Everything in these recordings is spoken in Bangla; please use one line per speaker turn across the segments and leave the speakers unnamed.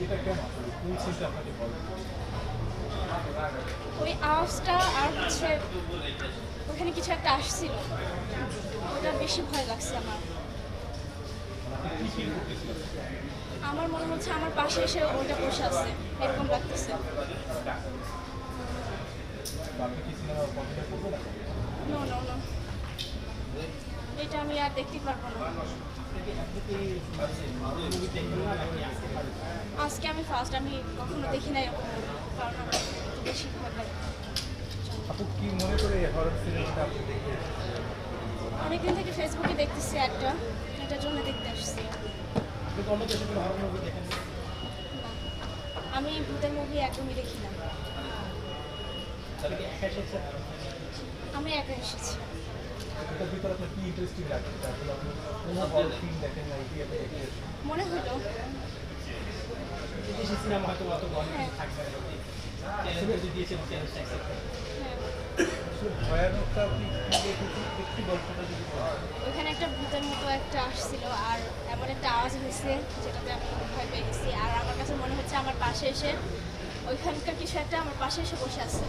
এটা কেন আসলে কোন সিনটা আপনাকে বলে?
ওই আওয়াজটা আর হচ্ছে ওখানে কিছু একটা আসছিল, ওটা বেশি ভয় লাগছে আমার।
আপনি কি ফিল করতেছিলেন?
আমার মনে হচ্ছে আমার পাশে এসে ওটা বসে আছে, এরকম লাগতেছে।
বা আপনি কি সিনেমা কন্টিনিউ করবেন?
নো নো নো, এটা আমি আর দেখতে পারবো না। আজকে আমি ফার্স্ট, আমি কখনো দেখি না এরকম movie, কারণ আমার একটু বেশি ভয় লাগে।
আপনি কি মনে করে হরর সিনেমাটা আপনি দেখে?
অনেকদিন থেকে ফেসবুকে দেখতেছি একটা, এটার জন্য দেখতে আসছি।
আপনি অন্য দেশে কোনো হরর মুভি দেখেন?
না, আমি ভূতের মুভি একদমই দেখি না।
তাহলে কি একা এসেছেন?
আমি একা এসেছি।
এটার ভিতরে আপনার কি ইন্টারেস্টিং লাগে? আসলে আপনি কোনো হরর ফিল্ম দেখেন না, এটি আপনি দেখে এসেছেন।
মনে হলো
বিদেশি সিনেমা হয়তো অত গল্প
হ্যাঁ
থাকবে না, চ্যালেঞ্জ দিয়েছেন, চ্যালেঞ্জটা অ্যাকসেপ্ট করেন।
হ্যাঁ,
আসলে ভয়ানকটা আপনি কি দেখেছেন? একটু গল্পটা যদি বলেন।
ওইখানে একটা ভূতের মতো একটা আসছিল আর এমন একটা আওয়াজ হয়েছে যেটাতে আমি ভয় পেয়ে গেছি। আর আমার কাছে মনে হচ্ছে আমার পাশে এসে ওইখানকার কিছু একটা আমার পাশে এসে বসে আছে।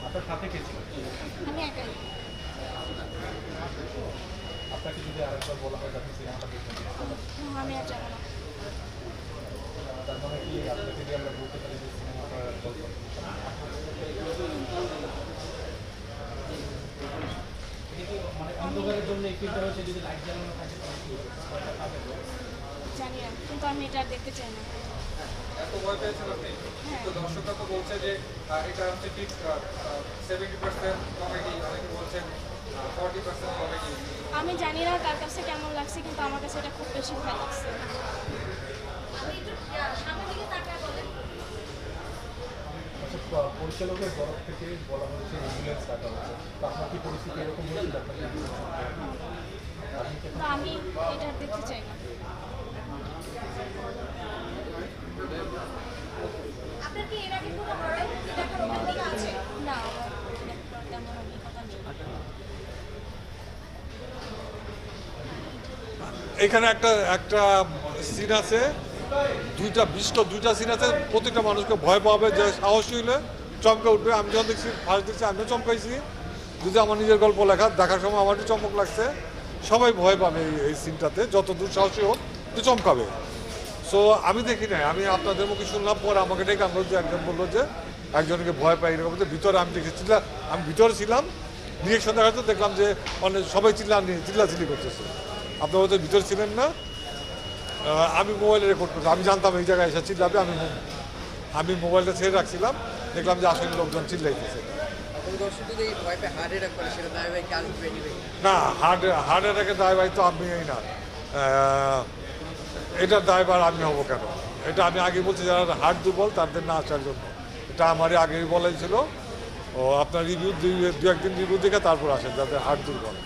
আপনার সাথে কে ছিল?
আমি একাই।
আপনাকে যদি আরেকবার বলা হয় যে আপনি সিনেমাটা দেখবেন,
আমি আর জানো না।
তার মানে কি আপনাকে দিয়ে আমরা বলতে পারি যে সিনেমাটার গল্প? মানে অন্ধকারের জন্য এই ফিল্মটা হচ্ছে যদি লাইট জ্বালানো থাকে তাহলে কি হবে? ভয়টা পাবে তো।
জানি না, কিন্তু আমি এটা আর দেখতে চাই না।
এত ভয় পেয়েছেন আপনি?
হ্যাঁ।
তো দর্শকরা তো বলছে যে এটা হচ্ছে ঠিক 70% কমেডি, অনেকে বলছেন 40% কমেডি।
আমি জানি না কার কাছে কেমন লাগছে, কিন্তু আমার কাছে এটা খুব বেশি ভয় লাগছে।
আচ্ছা, পরিচালকের তরফ থেকে বলা হয়েছে অ্যাম্বুলেন্স ডাকা হচ্ছে। তো আপনার কি পরিস্থিতি এরকম হয়েছিল আপনার আপনি কি
তো আমি এটা আর দেখতে চাই না।
আপনার কি এর আগে কোনো হরর মুভি দেখার অভিজ্ঞতা আছে?
না, আমার তেমন অভিজ্ঞতা নেই।
এখানে একটা একটা সিন আছে, দুইটা সিন আছে, প্রত্যেকটা মানুষকে ভয় পাবে, যে সাহসী হইলে চমকে উঠবে। আমি যখন দেখছি, ফার্স্ট দেখছি, আমিও চমকাইছি। যদি আমার নিজের গল্প দেখার সময় আমারও চমক লাগছে। সবাই ভয় পাবে এই সিনটাতে, যত দূর সাহসী হোক তো চমকাবে। সো আমি দেখি নাই, আমি আপনাদের মুখে শুনলাম, পরে আমাকে ডেকে আনলো, যে একজন বললো যে একজনকে ভয় পাই এরকম। ভিতরে আমি দেখেছিলাম, আমি ভিতরে ছিলাম, রিয়েকশন দেখাতে দেখলাম যে অনেক সবাই চিল্লাচিল্লি করতেছে। আপনারা হয়তো ভিতরে ছিলেন না। আমি মোবাইলে রেকর্ড করছি, আমি জানতাম এই জায়গায় এসে চিল্লাবে। আমি মোবাইলটা ছেড়ে রাখছিলাম, দেখলাম যে আসলে লোকজন চিল্লাইতেছে।
কোনো দর্শক যদি ভয় পেয়ে হার্ট অ্যাটাক করে, সেটা দায় ভাই কাজ নিবে?
না, হার্ট অ্যাটাকের দায়ভার তো আমি এই না, এটার দায়ভার আমি হবো কেন? এটা আমি আগে বলছি, যারা হার্ট দুর্বল তাদের না আসার জন্য। এটা আমারই আগেই বলাই ছিল। ও আপনার রিভিউ দু একদিন রিভিউ দেখে তারপর আসেন যাদের হার্ট দুর্বল।